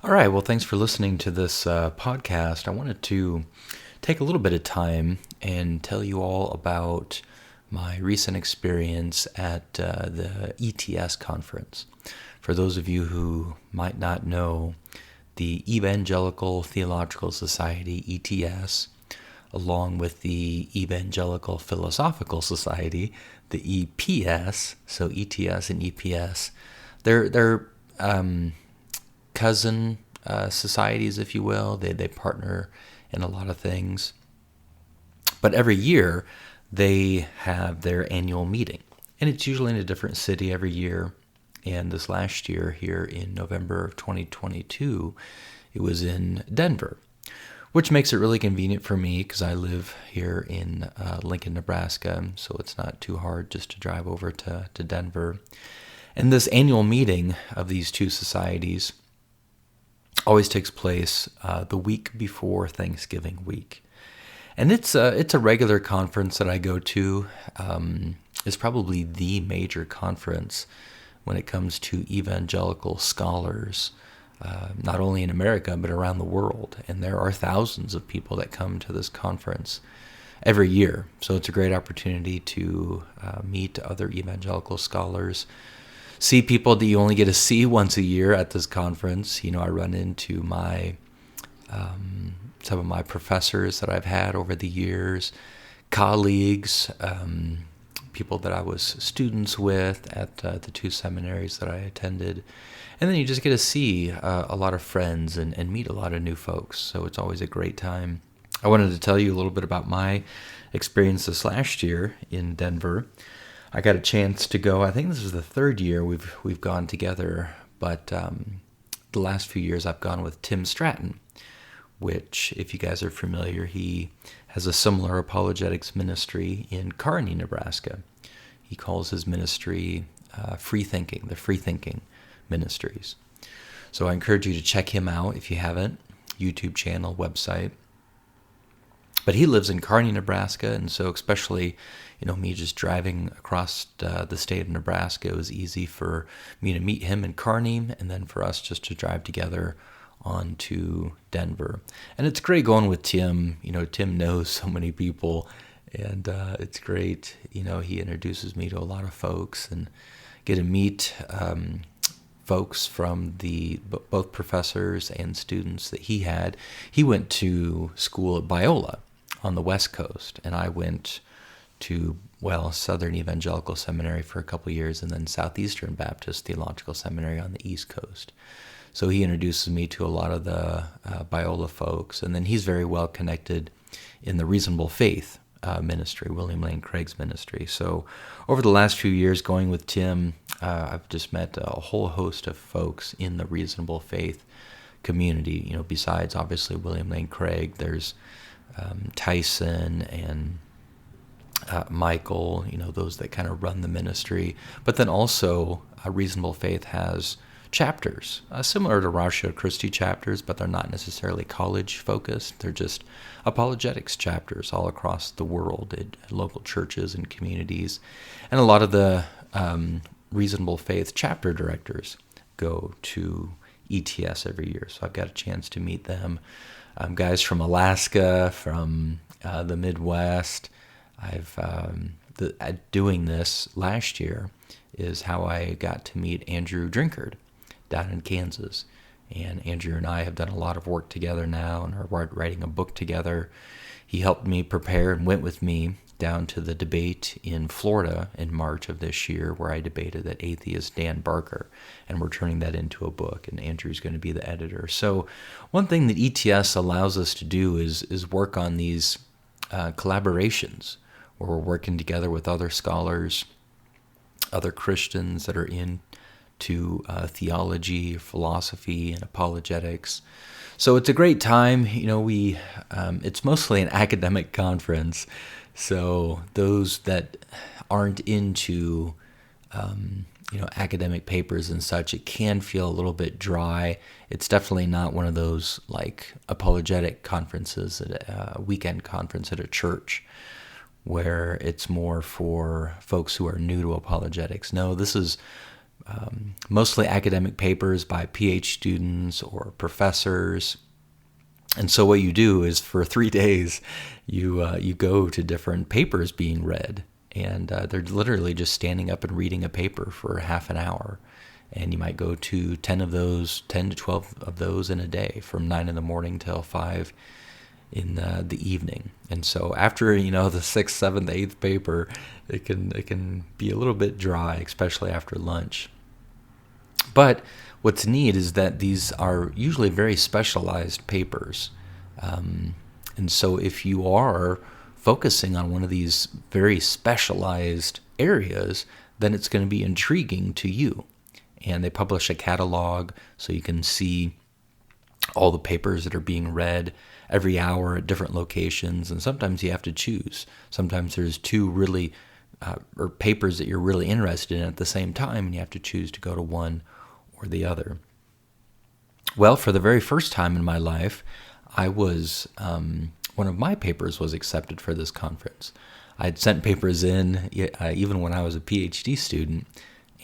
All right, well, thanks for listening to this podcast. I wanted to take a little bit of time and tell you all about my recent experience at the ETS conference. For those of you who might not know, the Evangelical Theological Society, ETS, along with the Evangelical Philosophical Society, the EPS, so ETS and EPS, they're cousin societies, if you will. They partner in a lot of things. But every year, they have their annual meeting. And it's usually in a different city every year. And this last year, here in November of 2022, it was in Denver, which makes it really convenient for me because I live here in Lincoln, Nebraska. So it's not too hard just to drive over to Denver. And this annual meeting of these two societies always takes place the week before Thanksgiving week. And it's a regular conference that I go to. It's probably the major conference when it comes to evangelical scholars, not only in America, but around the world. And there are thousands of people that come to this conference every year. So it's a great opportunity to meet other evangelical scholars, see people that you only get to see once a year at this conference. You know, I run into some of my professors that I've had over the years, colleagues, people that I was students with at the two seminaries that I attended. And then you just get to see a lot of friends and meet a lot of new folks. So it's always a great time. I wanted to tell you a little bit about my experience this last year in Denver. I got a chance to go. I think this is the third year we've gone together, but the last few years I've gone with Tim Stratton, which, if you guys are familiar, he has a similar apologetics ministry in Kearney, Nebraska. He calls his ministry the Free Thinking Ministries. So I encourage you to check him out if you haven't. YouTube channel, website. But he lives in Kearney, Nebraska, and so especially, me just driving across the state of Nebraska, it was easy for me to meet him in Kearney, and then for us just to drive together on to Denver. And it's great going with Tim. Tim knows so many people, and it's great. He introduces me to a lot of folks and get to meet folks from both professors and students that he had. He went to school at Biola on the West Coast, and I went to, Southern Evangelical Seminary for a couple years, and then Southeastern Baptist Theological Seminary on the East Coast. So he introduces me to a lot of the Biola folks, and then he's very well connected in the Reasonable Faith ministry, William Lane Craig's ministry. So over the last few years going with Tim, I've just met a whole host of folks in the Reasonable Faith community. Besides obviously William Lane Craig, there's Tyson and Michael, those that kind of run the ministry. But then also Reasonable Faith has chapters, similar to Ratio Christi chapters, but they're not necessarily college-focused. They're just apologetics chapters all across the world at local churches and communities. And a lot of the Reasonable Faith chapter directors go to ETS every year. So I've got a chance to meet them. Guys from Alaska, from the Midwest. Doing this last year is how I got to meet Andrew Drinkard down in Kansas. And Andrew and I have done a lot of work together now and are writing a book together. He helped me prepare and went with me down to the debate in Florida in March of this year, where I debated that atheist Dan Barker, and we're turning that into a book, and Andrew's going to be the editor. So one thing that ETS allows us to do is work on these collaborations, where we're working together with other scholars, other Christians that are into theology, philosophy, and apologetics. So it's a great time. It's mostly an academic conference. So those that aren't into, academic papers and such, it can feel a little bit dry. It's definitely not one of those like apologetic conferences, a weekend conference at a church, where it's more for folks who are new to apologetics. No, this is mostly academic papers by PhD students or professors. And so what you do is for 3 days, you go to different papers being read, and they're literally just standing up and reading a paper for half an hour. And you might go to 10 to 12 of those in a day, from 9 in the morning till 5 in the evening. And so after, the 6th, 7th, 8th paper, it can be a little bit dry, especially after lunch. But what's neat is that these are usually very specialized papers. And so if you are focusing on one of these very specialized areas, then it's going to be intriguing to you. And they publish a catalog so you can see all the papers that are being read every hour at different locations. And sometimes you have to choose. Sometimes there's two really, or papers that you're really interested in at the same time, and you have to choose to go to one or the other. Well, for the very first time in my life, I was, one of my papers was accepted for this conference. I had sent papers in even when I was a PhD student,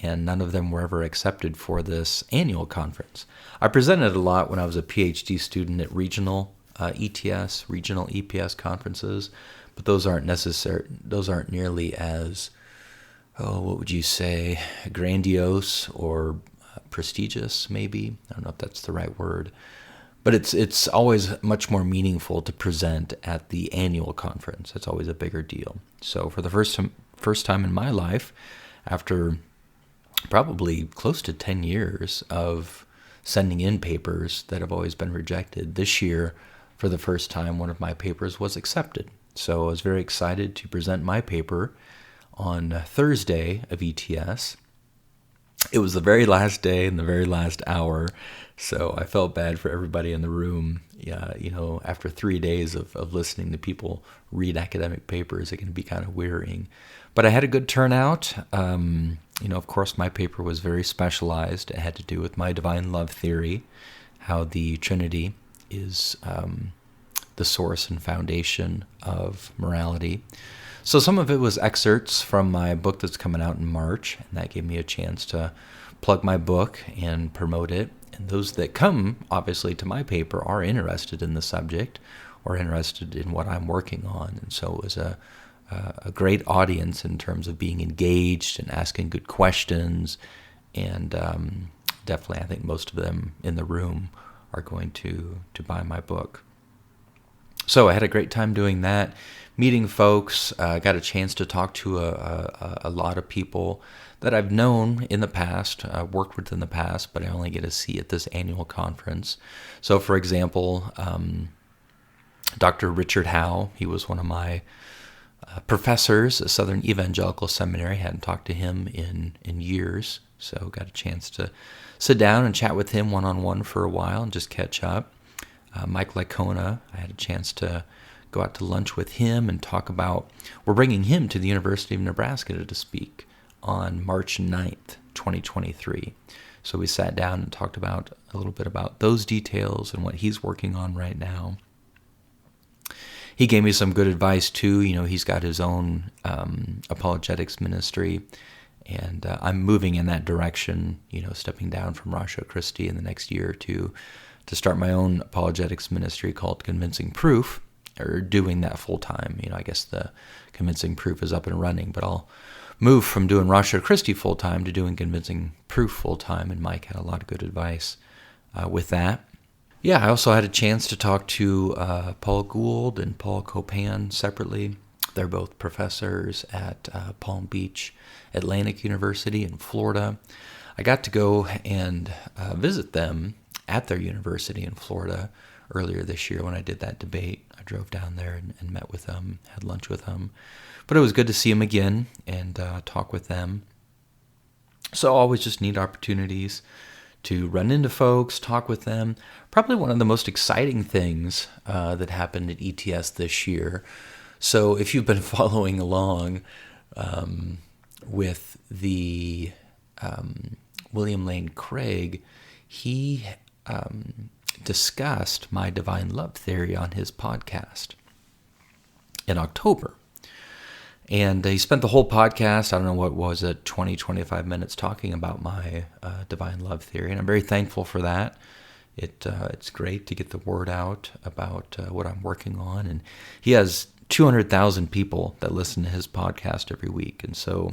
and none of them were ever accepted for this annual conference. I presented a lot when I was a PhD student at regional ETS, regional EPS conferences, but those aren't nearly as, what would you say, grandiose or prestigious, maybe? I don't know if that's the right word. But it's always much more meaningful to present at the annual conference. It's always a bigger deal. So for the first time in my life, after probably close to 10 years of sending in papers that have always been rejected, this year, for the first time, one of my papers was accepted. So I was very excited to present my paper on Thursday of ETS. It was the very last day and the very last hour, so I felt bad for everybody in the room. Yeah, after 3 days of listening to people read academic papers, it can be kind of wearying. But I had a good turnout. Of course, my paper was very specialized. It had to do with my divine love theory, how the Trinity is the source and foundation of morality. So some of it was excerpts from my book that's coming out in March, and that gave me a chance to plug my book and promote it. And those that come, obviously, to my paper are interested in the subject or interested in what I'm working on. And so it was a great audience in terms of being engaged and asking good questions. And definitely, I think most of them in the room are going to buy my book. So I had a great time doing that, meeting folks. Got a chance to talk to a lot of people that I've known in the past, worked with in the past, but I only get to see at this annual conference. So, for example, Dr. Richard Howe, he was one of my professors at Southern Evangelical Seminary. Hadn't talked to him in years, so got a chance to sit down and chat with him one-on-one for a while and just catch up. Mike Licona, I had a chance to go out to lunch with him and talk about, we're bringing him to the University of Nebraska to speak on March 9th, 2023. So we sat down and talked about a little bit about those details and what he's working on right now. He gave me some good advice too. He's got his own apologetics ministry, and I'm moving in that direction, stepping down from Ratio Christi in the next year or two to start my own apologetics ministry called Convincing Proof, or doing that full time. I guess the Convincing Proof is up and running, but I'll move from doing Ratio Christi full time to doing Convincing Proof full time, and Mike had a lot of good advice with that. Yeah, I also had a chance to talk to Paul Gould and Paul Copan separately. They're both professors at Palm Beach Atlantic University in Florida. I got to go and visit them at their university in Florida earlier this year when I did that debate. I drove down there and met with them, had lunch with them. But it was good to see them again and talk with them. So always just neat opportunities to run into folks, talk with them. Probably one of the most exciting things that happened at ETS this year. So if you've been following along with the William Lane Craig, he discussed my divine love theory on his podcast in October. And he spent the whole podcast, I don't know what was it, 20, 25 minutes talking about my divine love theory. And I'm very thankful for that. It's great to get the word out about what I'm working on. And he has 200,000 people that listen to his podcast every week. And so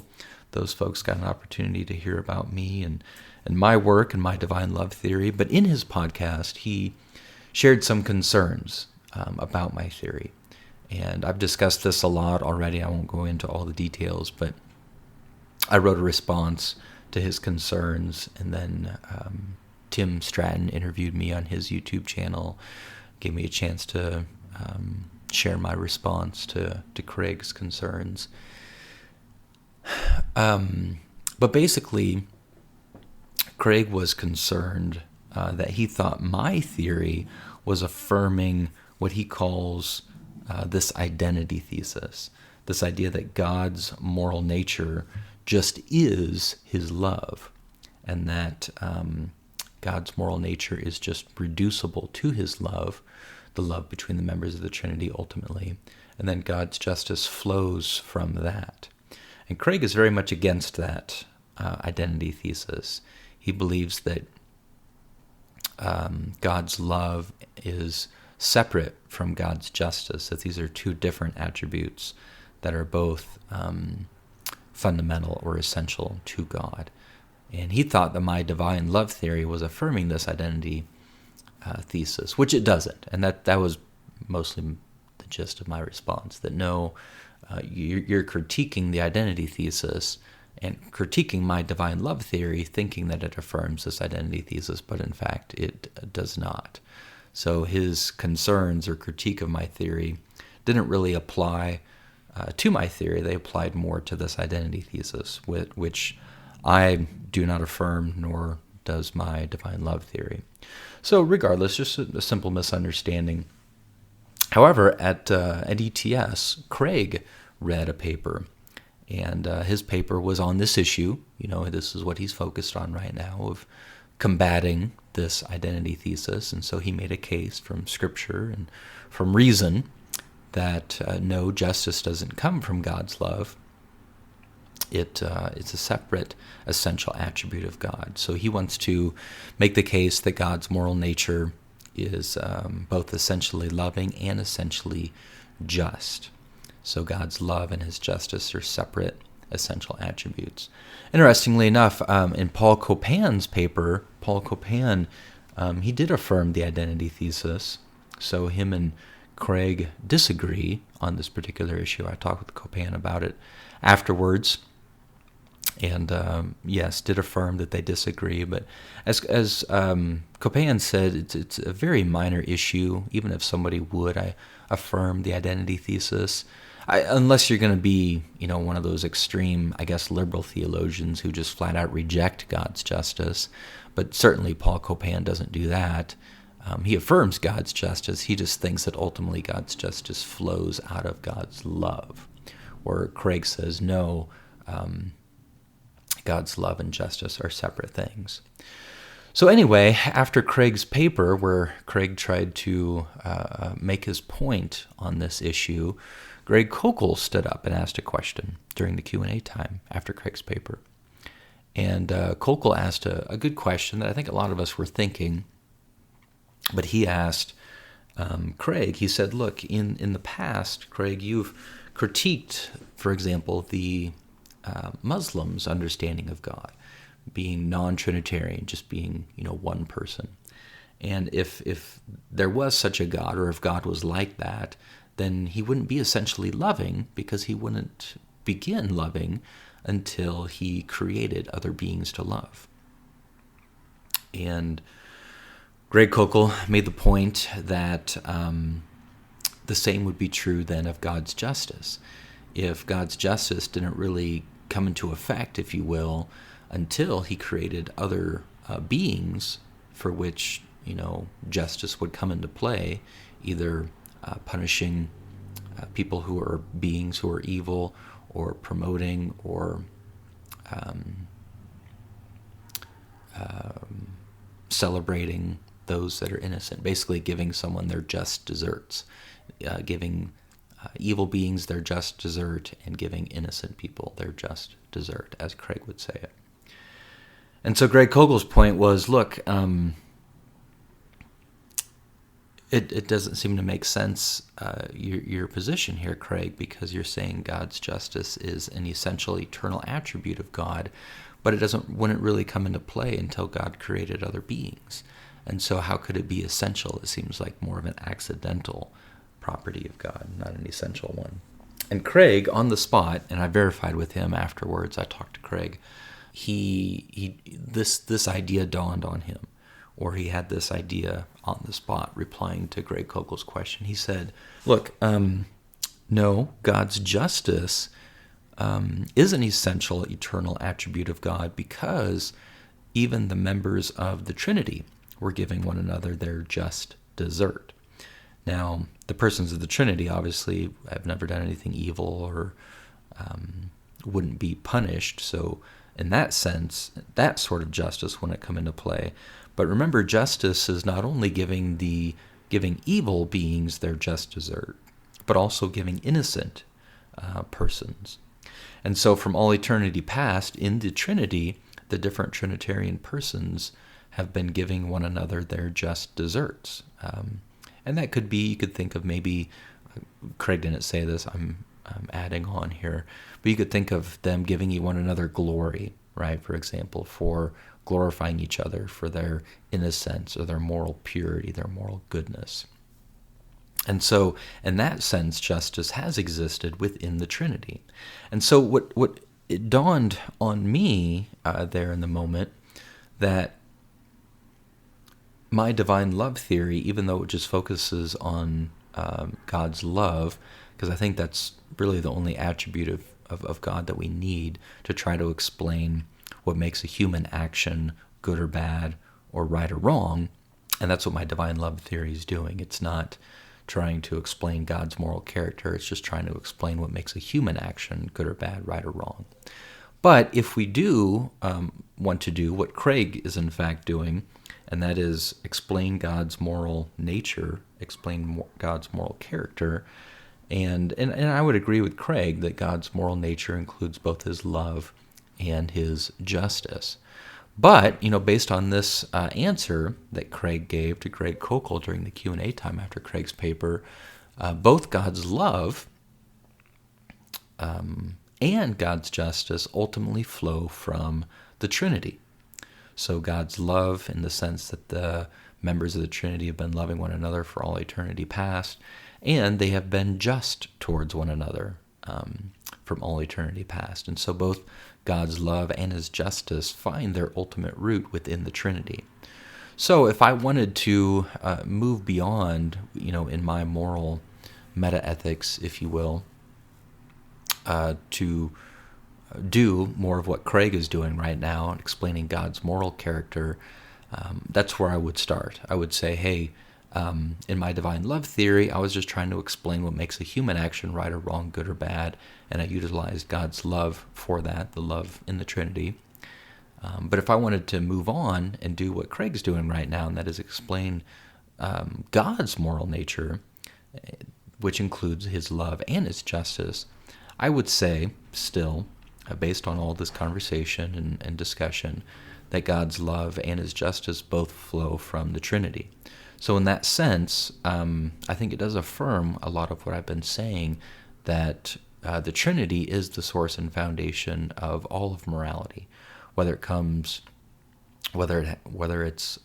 those folks got an opportunity to hear about me and my work and my divine love theory. But in his podcast, he shared some concerns about my theory. And I've discussed this a lot already. I won't go into all the details, but I wrote a response to his concerns, and then Tim Stratton interviewed me on his YouTube channel, gave me a chance to share my response to Craig's concerns. But basically, Craig was concerned that he thought my theory was affirming what he calls this identity thesis, this idea that God's moral nature just is his love, and that God's moral nature is just reducible to his love, the love between the members of the Trinity ultimately, and then God's justice flows from that. And Craig is very much against that identity thesis. He believes that God's love is separate from God's justice, that these are two different attributes that are both fundamental or essential to God. And he thought that my divine love theory was affirming this identity thesis, which it doesn't. And that was mostly the gist of my response, that no, you're critiquing the identity thesis and critiquing my divine love theory, thinking that it affirms this identity thesis, but in fact it does not. So his concerns or critique of my theory didn't really apply to my theory. They applied more to this identity thesis, which I do not affirm, nor does my divine love theory. So regardless, just a simple misunderstanding. However, at ETS, Craig read a paper, and his paper was on this issue. This is what he's focused on right now, of combating this identity thesis. And so he made a case from Scripture and from reason that no, justice doesn't come from God's love. It's a separate essential attribute of God. So he wants to make the case that God's moral nature is both essentially loving and essentially just. So God's love and his justice are separate essential attributes. Interestingly enough, in Paul Copan's paper, Paul Copan, he did affirm the identity thesis. So him and Craig disagree on this particular issue. I talked with Copan about it afterwards, and yes, did affirm that they disagree. But as Copan said, it's a very minor issue, even if somebody would affirm the identity thesis. Unless you're going to be, one of those extreme, liberal theologians who just flat out reject God's justice. But certainly Paul Copan doesn't do that. He affirms God's justice. He just thinks that ultimately God's justice flows out of God's love. Where Craig says, no, God's love and justice are separate things. So anyway, after Craig's paper, where Craig tried to make his point on this issue, Greg Kokel stood up and asked a question during the Q&A time after Craig's paper. And Kokel asked a good question that I think a lot of us were thinking, but he asked Craig, he said, look, in the past, Craig, you've critiqued, for example, the Muslims' understanding of God, being non-Trinitarian, just being, one person. And if there was such a God, or if God was like that, then he wouldn't be essentially loving, because he wouldn't begin loving until he created other beings to love. And Greg Kokel made the point that the same would be true then of God's justice. If God's justice didn't really come into effect, if you will, until he created other beings for which, justice would come into play, either punishing people who are beings who are evil, or promoting or celebrating those that are innocent, basically giving someone their just desserts, giving evil beings their just desert and giving innocent people their just desert, as Craig would say it. And so Greg Koukl's point was, look, it doesn't seem to make sense, your position here, Craig, because you're saying God's justice is an essential eternal attribute of God, but wouldn't really come into play until God created other beings. And so how could it be essential? It seems like more of an accidental property of God, not an essential one. And Craig, on the spot, and I verified with him afterwards, I talked to Craig, this idea dawned on him, or he had this idea on the spot, replying to Greg Koukl's question. He said, look, no, God's justice is an essential eternal attribute of God, because even the members of the Trinity were giving one another their just desert. Now, the persons of the Trinity obviously have never done anything evil or wouldn't be punished. So in that sense, that sort of justice wouldn't come into play. But remember, justice is not only giving evil beings their just desert, but also giving innocent persons. And so from all eternity past, in the Trinity, the different Trinitarian persons have been giving one another their just deserts. And that could be, you could think of maybe, Craig didn't say this, I'm adding on here, but you could think of them giving one another glory, right? For example, for glorifying each other for their innocence or their moral purity, their moral goodness. And so, in that sense, justice has existed within the Trinity. And so what it dawned on me there in the moment, that my divine love theory, even though it just focuses on God's love, because I think that's really the only attribute of God that we need to try to explain what makes a human action good or bad, or right or wrong, and that's what my divine love theory is doing. It's not trying to explain God's moral character, it's just trying to explain what makes a human action good or bad, right or wrong. But if we do want to do what Craig is in fact doing, and that is explain God's moral nature, explain God's moral character, and I would agree with Craig that God's moral nature includes both his love and his justice. But, based on this answer that Craig gave to Greg Koukl during the Q&A time after Craig's paper, both God's love and God's justice ultimately flow from the Trinity. So God's love, in the sense that the members of the Trinity have been loving one another for all eternity past, and they have been just towards one another from all eternity past. And so both God's love and his justice find their ultimate root within the Trinity. So if I wanted to move beyond, in my moral meta-ethics, if you will, to do more of what Craig is doing right now, explaining God's moral character, that's where I would start. I would say, hey, in my divine love theory, I was just trying to explain what makes a human action right or wrong, good or bad, and I utilized God's love for that, the love in the Trinity. But if I wanted to move on and do what Craig's doing right now, and that is explain God's moral nature, which includes his love and his justice, I would say still, based on all this conversation and discussion, that God's love and his justice both flow from the Trinity. So in that sense, I think it does affirm a lot of what I've been saying, that the Trinity is the source and foundation of all of morality, whether it's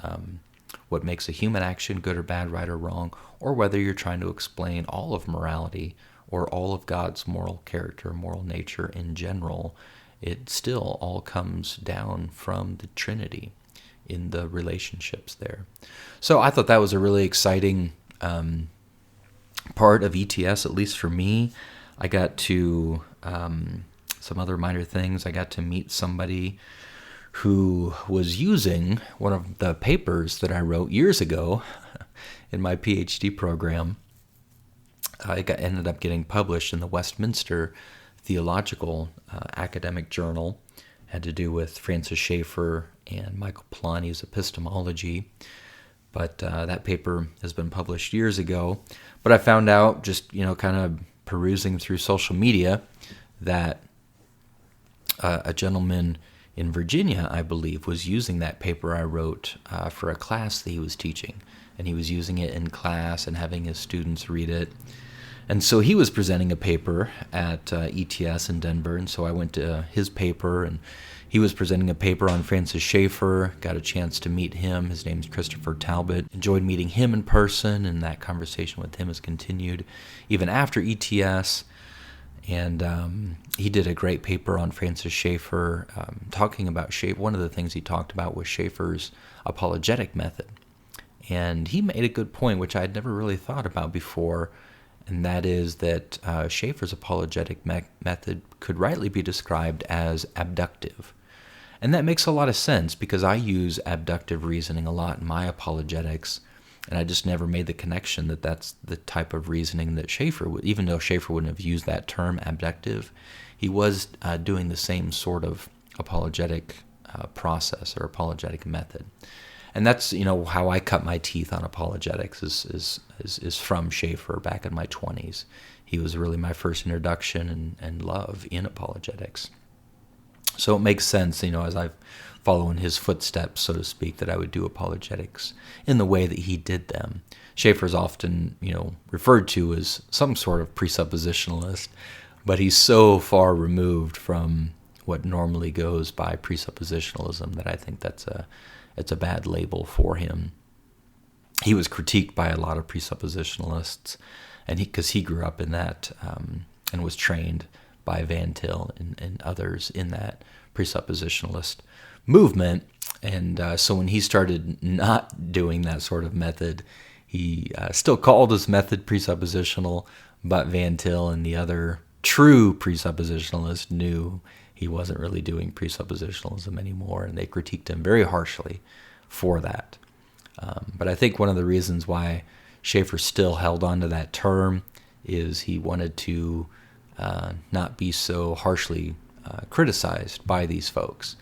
what makes a human action good or bad, right or wrong, or whether you're trying to explain all of morality or all of God's moral character, moral nature in general. It still all comes down from the Trinity in the relationships there. So I thought that was a really exciting part of ETS, at least for me. I got to, some other minor things, I got to meet somebody who was using one of the papers that I wrote years ago in my PhD program. Ended up getting published in the Westminster Theological Academic Journal. Had to do with Francis Schaeffer and Michael Polanyi's epistemology. But that paper has been published years ago. But I found out, just kind of perusing through social media that a gentleman in Virginia, I believe, was using that paper I wrote for a class that he was teaching. And he was using it in class and having his students read it. And so he was presenting a paper at ETS in Denver, and so I went to his paper, and he was presenting a paper on Francis Schaeffer. Got a chance to meet him. His name's Christopher Talbot. Enjoyed meeting him in person, and that conversation with him has continued even after ETS. And he did a great paper on Francis Schaeffer, talking about Schaeffer. One of the things he talked about was Schaeffer's apologetic method. And he made a good point, which I had never really thought about before, and that is that Schaeffer's apologetic method could rightly be described as abductive. And that makes a lot of sense, because I use abductive reasoning a lot in my apologetics, and I just never made the connection that that's the type of reasoning that Schaeffer would, even though Schaeffer wouldn't have used that term, abductive, he was doing the same sort of apologetic process or apologetic method. And that's, how I cut my teeth on apologetics is from Schaeffer back in my 20s. He was really my first introduction and love in apologetics. So it makes sense, as I follow in his footsteps, so to speak, that I would do apologetics in the way that he did them. Schaeffer's often, referred to as some sort of presuppositionalist, but he's so far removed from what normally goes by presuppositionalism that I think it's a bad label for him. He was critiqued by a lot of presuppositionalists, and because he grew up in that and was trained by Van Til and others in that presuppositionalist movement. And so when he started not doing that sort of method, he still called his method presuppositional, but Van Til and the other true presuppositionalists knew he wasn't really doing presuppositionalism anymore, and they critiqued him very harshly for that. But I think one of the reasons why Schaeffer still held on to that term is he wanted to not be so harshly criticized by these folks.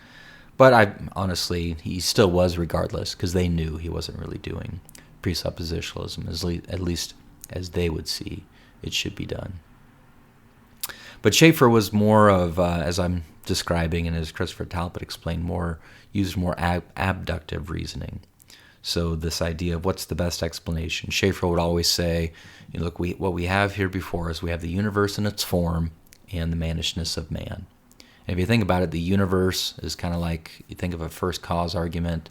But honestly, he still was regardless, because they knew he wasn't really doing presuppositionalism, at least as they would see it should be done. But Schaeffer was more of, as I'm describing and as Christopher Talbot explained, used more abductive reasoning. So this idea of what's the best explanation. Schaeffer would always say, look, what we have here before us, we have the universe in its form and the manishness of man. And if you think about it, the universe is kind of like, you think of a first cause argument.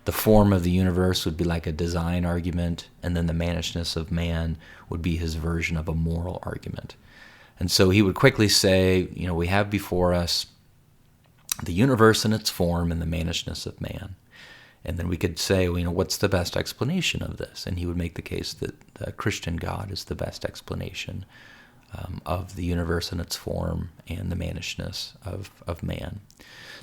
The form of the universe would be like a design argument, and then the manishness of man would be his version of a moral argument. And so he would quickly say, we have before us the universe in its form and the manishness of man. And then we could say, what's the best explanation of this? And he would make the case that the Christian God is the best explanation of the universe in its form and the manishness of man.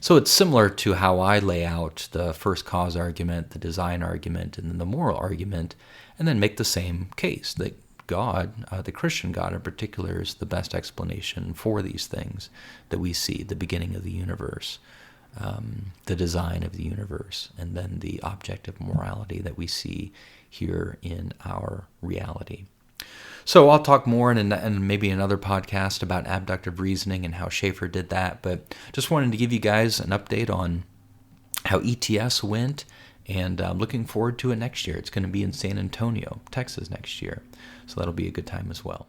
So it's similar to how I lay out the first cause argument, the design argument, and then the moral argument, and then make the same case that God, the Christian God in particular, is the best explanation for these things that we see, the beginning of the universe, the design of the universe, and then the object of morality that we see here in our reality. So I'll talk more in maybe another podcast about abductive reasoning and how Schaeffer did that, but just wanted to give you guys an update on how ETS went, and I'm looking forward to it next year. It's going to be in San Antonio, Texas next year, so that'll be a good time as well.